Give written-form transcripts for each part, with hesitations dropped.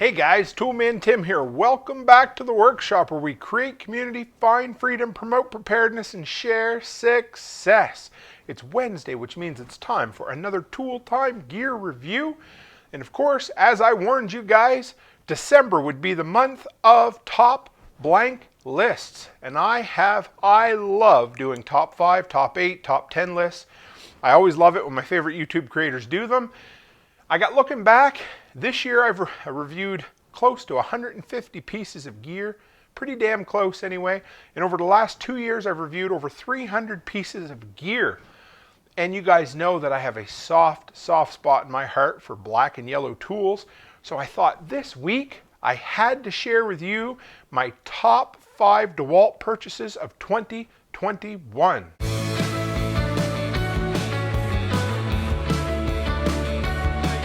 Hey guys, Toolman Tim here. Welcome back to the workshop where we create community, find freedom, promote preparedness, and share success. It's Wednesday, which means it's time for another Tool Time gear review. And of course, as I warned you guys, December would be the month of top blank lists. And I love doing top 5, top 8, top 10 lists. I always love it when my favorite YouTube creators do them. I got looking back, this year I've reviewed close to 150 pieces of gear, pretty damn close anyway, and over the last 2 years I've reviewed over 300 pieces of gear. And you guys know that I have a soft spot in my heart for black and yellow tools, so I thought this week I had to share with you my top 5 Dewalt purchases of 2021.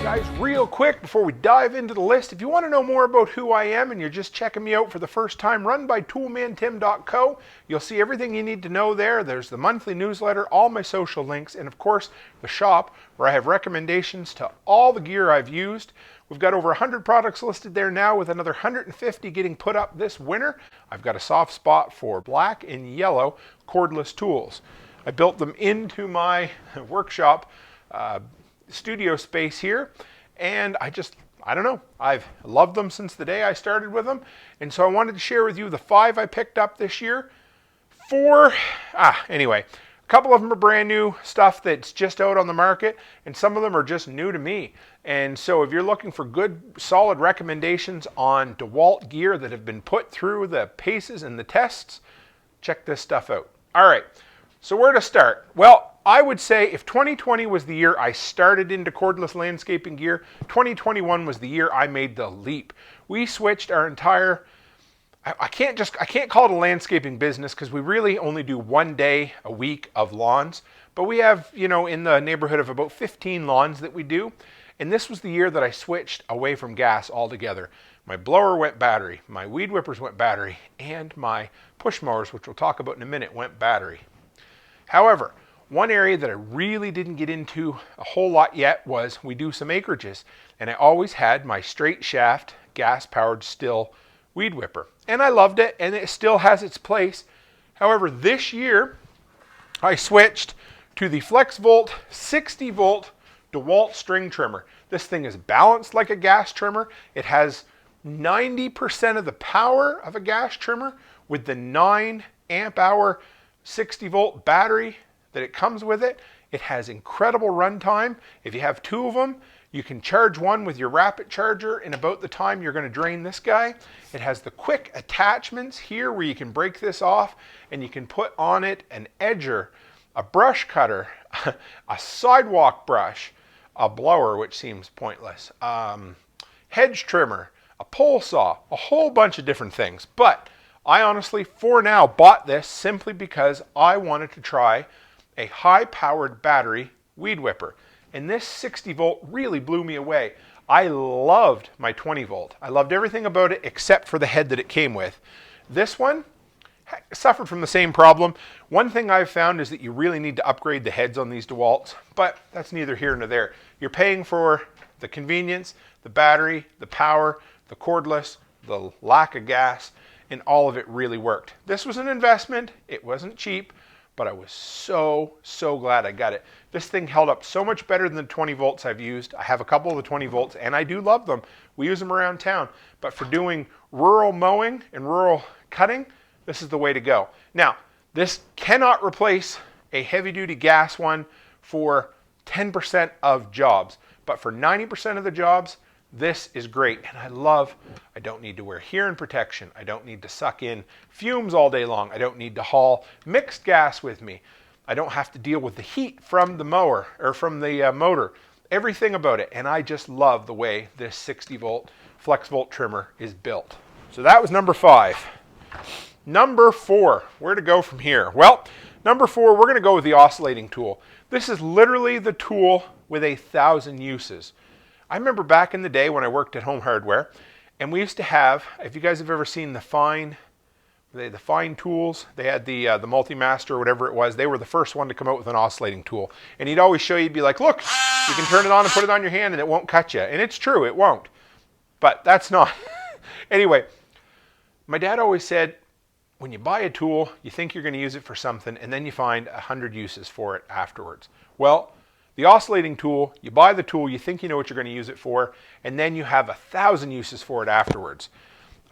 Guys, real quick before we dive into the list, if you want to know more about who I am and you're just checking me out for the first time, run by toolmantim.co. You'll see everything you need to know there. There's the monthly newsletter, all my social links, and of course the shop where I have recommendations to all the gear I've used. We've got over 100 products listed there now with another 150 getting put up this winter. I've got a soft spot for black and yellow cordless tools. I built them into my workshop studio space here, and I don't know, I've loved them since the day I started with them, and so I wanted to share with you the 5 I picked up this year. Anyway, a couple of them are brand new stuff that's just out on the market, and some of them are just new to me. And so if you're looking for good solid recommendations on Dewalt gear that have been put through the paces and the tests, check this stuff out. All right, so where to start? Well, I would say if 2020 was the year I started into cordless landscaping gear, 2021 was the year I made the leap. We switched our entire, I can't call it a landscaping business because we really only do 1 day a week of lawns, but we have, in the neighborhood of about 15 lawns that we do. And this was the year that I switched away from gas altogether. My blower went battery, my weed whippers went battery, and my push mowers, which we'll talk about in a minute, went battery. However, one area that I really didn't get into a whole lot yet was we do some acreages, and I always had my straight shaft gas-powered Stihl weed whipper, and I loved it, and it still has its place. However, this year I switched to the FlexVolt 60-volt Dewalt string trimmer. This thing is balanced like a gas trimmer. It has 90% of the power of a gas trimmer with the 9 amp hour 60-volt battery that it comes with it. It has incredible runtime. If you have 2 of them, you can charge one with your rapid charger in about the time you're going to drain this guy. It has the quick attachments here where you can break this off, and you can put on it an edger, a brush cutter, a sidewalk brush, a blower, which seems pointless, hedge trimmer, a pole saw, a whole bunch of different things. But I honestly, for now, bought this simply because I wanted to try a high-powered battery weed whipper. And this 60-volt really blew me away. I loved my 20-volt. I loved everything about it except for the head that it came with. This one suffered from the same problem. One thing I've found is that you really need to upgrade the heads on these Dewalts, but that's neither here nor there. You're paying for the convenience, the battery, the power, the cordless, the lack of gas, and all of it really worked. This was an investment. It wasn't cheap, but I was so glad I got it. This thing held up so much better than the 20 volts I've used. I have a couple of the 20 volts, and I do love them. We use them around town, but for doing rural mowing and rural cutting, this is the way to go. Now, this cannot replace a heavy-duty gas one for 10% of jobs, but for 90% of the jobs, this is great. And I don't need to wear hearing protection. I don't need to suck in fumes all day long. I don't need to haul mixed gas with me. I don't have to deal with the heat from the mower or from the motor. Everything about it. And I just love the way this 60-volt FlexVolt trimmer is built. So that was number 5. Number 4, where to go from here? Well, number 4, we're going to go with the Oscillating Tool. This is literally the tool with 1,000 uses. I remember back in the day when I worked at Home Hardware, and we used to have, if you guys have ever seen the Fine tools, they had the Multi-Master or whatever it was. They were the first one to come out with an oscillating tool. And he'd always show you, he'd be like, look, you can turn it on and put it on your hand and it won't cut you. And it's true, it won't. But that's not. Anyway, my dad always said, when you buy a tool, you think you're going to use it for something, and then you find 100 uses for it afterwards. Well, the oscillating tool, you buy the tool, you think you know what you're going to use it for, and then you have 1,000 uses for it afterwards.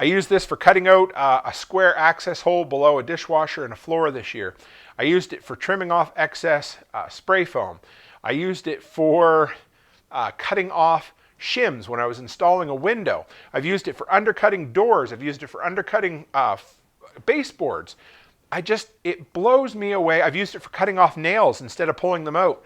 I used this for cutting out a square access hole below a dishwasher and a floor this year. I used it for trimming off excess spray foam. I used it for cutting off shims when I was installing a window. I've used it for undercutting doors. I've used it for undercutting baseboards. It blows me away. I've used it for cutting off nails instead of pulling them out.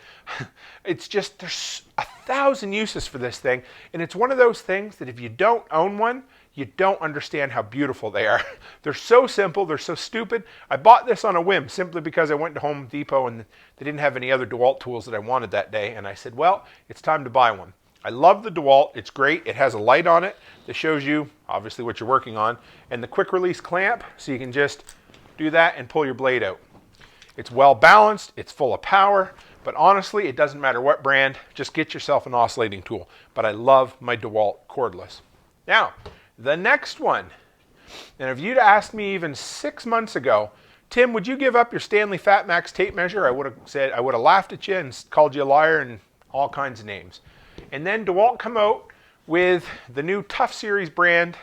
It's just, there's 1,000 uses for this thing. And it's one of those things that if you don't own one, you don't understand how beautiful they are. They're so simple. They're so stupid. I bought this on a whim simply because I went to Home Depot and they didn't have any other Dewalt tools that I wanted that day. And I said, well, it's time to buy one. I love the Dewalt. It's great. It has a light on it that shows you obviously what you're working on, and the quick release clamp so you can just do that and pull your blade out. It's well balanced. It's full of power, but honestly, it doesn't matter what brand. Just get yourself an oscillating tool. But I love my Dewalt cordless. Now, the next one. And if you'd asked me even 6 months ago, Tim, would you give up your Stanley FatMax tape measure? I would have laughed at you and called you a liar and all kinds of names. And then Dewalt come out with the new Tough Series brand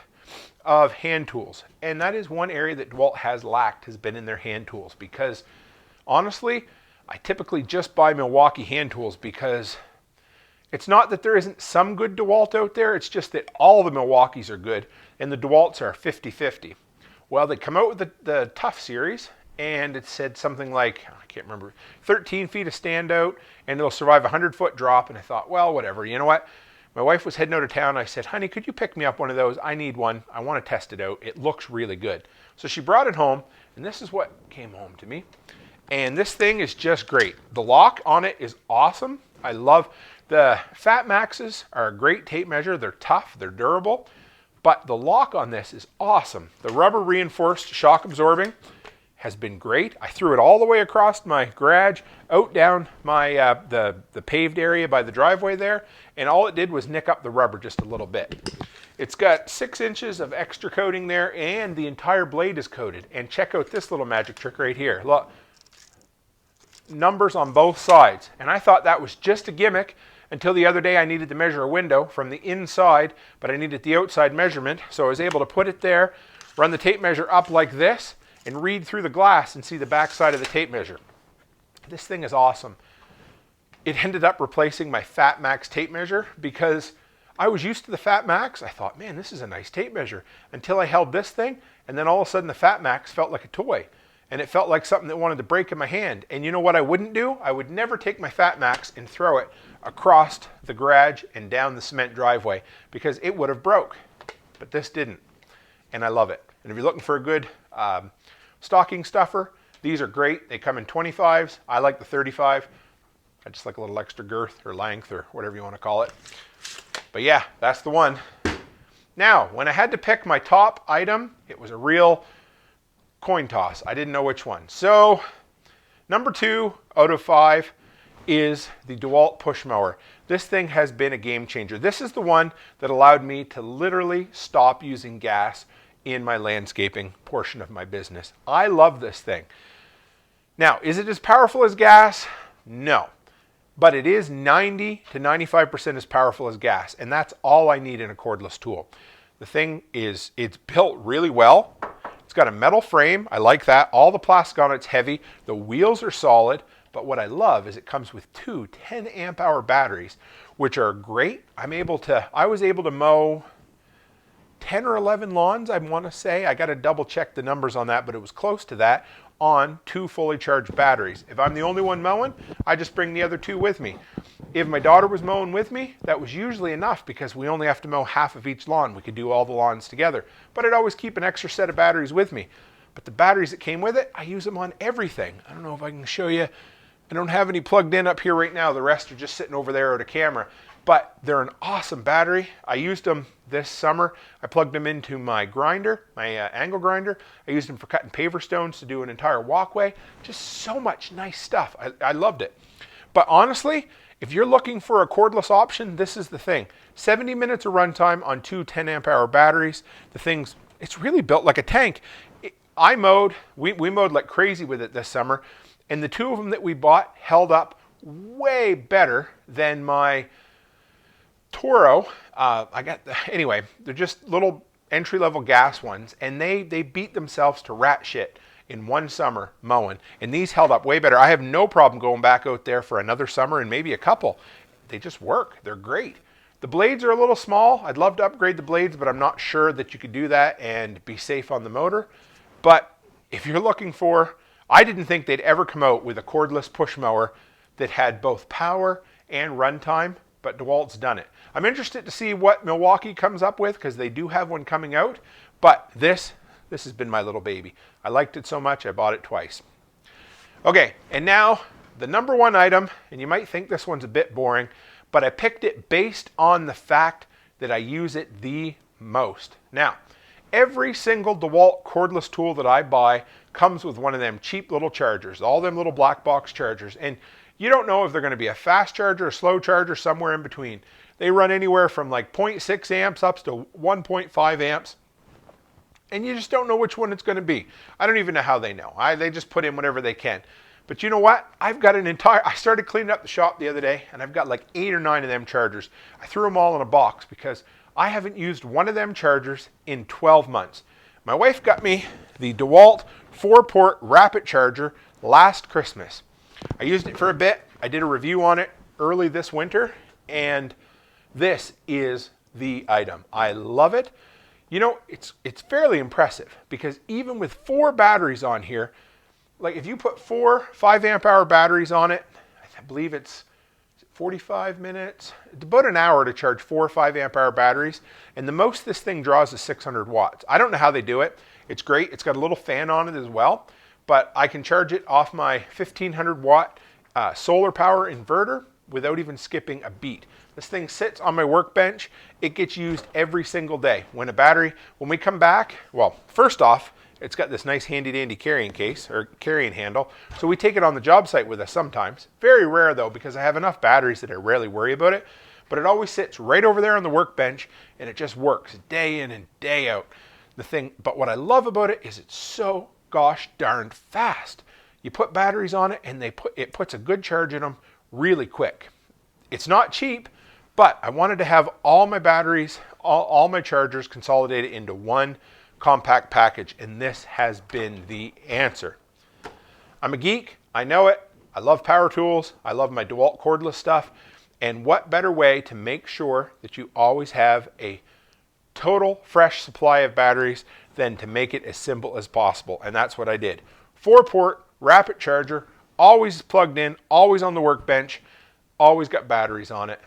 of hand tools. And that is one area that Dewalt has lacked, has been in their hand tools. Because honestly, I typically just buy Milwaukee hand tools because it's not that there isn't some good Dewalt out there, it's just that all the Milwaukees are good and the Dewalts are 50-50. Well, they come out with the Tough Series, and it said something like, I can't remember, 13 feet of standout, and it'll survive a 100-foot drop. And I thought, well, whatever. You know what? My wife was heading out of town. I said, honey, could you pick me up one of those? I need one. I want to test it out. It looks really good. So she brought it home, and this is what came home to me. And this thing is just great. The lock on it is awesome. I love the FatMaxes are a great tape measure. They're tough. They're durable. But the lock on this is awesome. The rubber reinforced shock absorbing has been great. I threw it all the way across my garage, out down my the paved area by the driveway there, and all it did was nick up the rubber just a little bit. It's got 6 inches of extra coating there, and the entire blade is coated. And check out this little magic trick right here. Look, numbers on both sides. And I thought that was just a gimmick until the other day I needed to measure a window from the inside, but I needed the outside measurement, so I was able to put it there, run the tape measure up like this, and read through the glass and see the back side of the tape measure. This thing is awesome. It ended up replacing my FatMax tape measure because I was used to the FatMax. I thought, man, this is a nice tape measure, until I held this thing, and then all of a sudden the FatMax felt like a toy. And it felt like something that wanted to break in my hand. And you know what I wouldn't do? I would never take my FatMax and throw it across the garage and down the cement driveway because it would have broke. But this didn't. And I love it. And if you're looking for a good stocking stuffer, these are great. They come in 25s. I like the 35. I just like a little extra girth or length or whatever you want to call it. But yeah, that's the one. Now, when I had to pick my top item, it was a real coin toss. I didn't know which one. So, number 2 out of 5 is the Dewalt push mower. This thing has been a game changer. This is the one that allowed me to literally stop using gas in my landscaping portion of my business. I love this thing. Now, is it as powerful as gas? No. But it is 90 to 95% as powerful as gas, and that's all I need in a cordless tool. The thing is, it's built really well. It's got a metal frame. I like that. All the plastic on it's heavy. The wheels are solid. But what I love is it comes with 2 10 amp hour batteries, which are great. I was able to mow 10 or 11 lawns, I want to say. I got to double check the numbers on that, but it was close to that on 2 fully charged batteries. If I'm the only one mowing, I just bring the other 2 with me. If my daughter was mowing with me, that was usually enough because we only have to mow half of each lawn. We could do all the lawns together. But I'd always keep an extra set of batteries with me. But the batteries that came with it, I use them on everything. I don't know if I can show you. I don't have any plugged in up here right now. The rest are just sitting over there at a camera. But they're an awesome battery. I used them this summer. I plugged them into my grinder, my angle grinder. I used them for cutting paver stones to do an entire walkway. Just so much nice stuff. I loved it. But honestly, If you're looking for a cordless option, this is the thing. 70 minutes of runtime on two 10 amp hour batteries. The thing's, it's really built like a tank. I mowed, we mowed like crazy with it this summer, and the two of them that we bought held up way better than my Toro. Anyway, they're just little entry-level gas ones, and they beat themselves to rat shit in one summer mowing, and these held up way better. I have no problem going back out there for another summer and maybe a couple. They just work. They're great. The blades are a little small. I'd love to upgrade the blades, but I'm not sure that you could do that and be safe on the motor. But if you're looking for, I didn't think they'd ever come out with a cordless push mower that had both power and runtime, but Dewalt's done it. I'm interested to see what Milwaukee comes up with, because they do have one coming out, but this has been my little baby. I liked it so much, I bought it twice. Okay, and now the number one item, and you might think this one's a bit boring, but I picked it based on the fact that I use it the most. Now, every single Dewalt cordless tool that I buy comes with one of them cheap little chargers, all them little black box chargers, and you don't know if they're going to be a fast charger, a slow charger, somewhere in between. They run anywhere from like 0.6 amps up to 1.5 amps. And you just don't know which one it's going to be. I don't even know how they know. They just put in whatever they can. But you know what? I've got I started cleaning up the shop the other day, and I've got like 8 or 9 of them chargers. I threw them all in a box because I haven't used one of them chargers in 12 months. My wife got me the Dewalt 4-port rapid charger last Christmas. I used it for a bit. I did a review on it early this winter, and this is the item. I love it. You know, it's fairly impressive, because even with 4 batteries on here, like if you put 4 5 amp hour batteries on it, I believe it's 45 minutes, it's about an hour to charge 4 5 amp hour batteries, and the most this thing draws is 600 watts. I don't know how they do it. It's great. It's got a little fan on it as well, but I can charge it off my 1500 watt solar power inverter without even skipping a beat. This thing sits on my workbench. It gets used every single day. When we come back, well, first off, it's got this nice handy dandy carrying case, or carrying handle, so we take it on the job site with us sometimes. Very rare though, because I have enough batteries that I rarely worry about it, but it always sits right over there on the workbench, and it just works day in and day out. But what I love about it is it's so gosh darned fast. You put batteries on it, and it puts a good charge in them really quick. It's not cheap, but I wanted to have all my batteries, all my chargers consolidated into one compact package, and this has been the answer. I'm a geek, I know it. I love power tools. I love my Dewalt cordless stuff. And what better way to make sure that you always have a total fresh supply of batteries than to make it as simple as possible. And that's what I did. 4-port rapid charger, always plugged in, always on the workbench, always got batteries on it.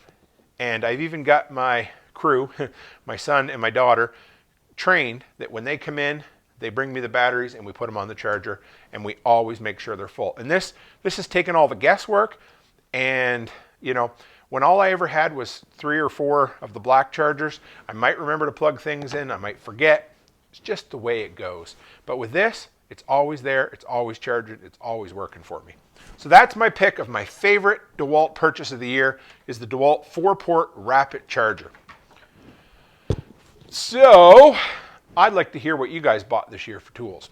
And I've even got my crew, my son and my daughter, trained that when they come in, they bring me the batteries and we put them on the charger, and we always make sure they're full. And this has taken all the guesswork. And you know, when all I ever had was 3 or 4 of the black chargers, I might remember to plug things in, I might forget. It's just the way it goes. But with this, it's always there, it's always charged, it's always working for me. So that's my pick of my favorite Dewalt purchase of the year, is the Dewalt 4-port rapid charger. So I'd like to hear what you guys bought this year for tools.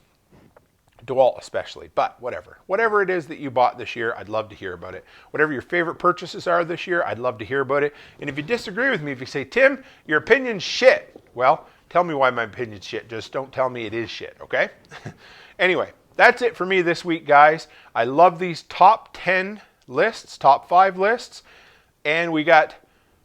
Dewalt especially, but whatever it is that you bought this year, I'd love to hear about it. Whatever your favorite purchases are this year, I'd love to hear about it. And if you disagree with me, if you say, Tim, your opinion's shit, well, tell me why my opinion's shit. Just don't tell me it is shit, okay? Anyway, that's it for me this week, guys. I love these top 10 lists, top 5 lists, and we got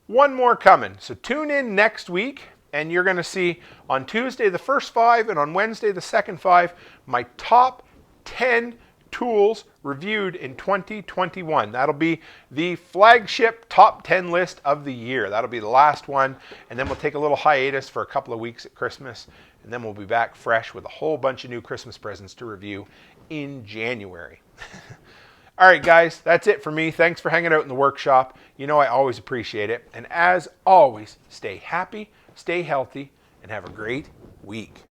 one more coming. So tune in next week, and you're going to see on Tuesday the first 5 and on Wednesday the second 5 my top 10 tools reviewed in 2021. That'll be the flagship top 10 list of the year. That'll be the last one, and then we'll take a little hiatus for a couple of weeks at Christmas, and then we'll be back fresh with a whole bunch of new Christmas presents to review in January. All right, guys, that's it for me. Thanks for hanging out in the workshop. You know I always appreciate it. And as always, stay happy, stay healthy, and have a great week.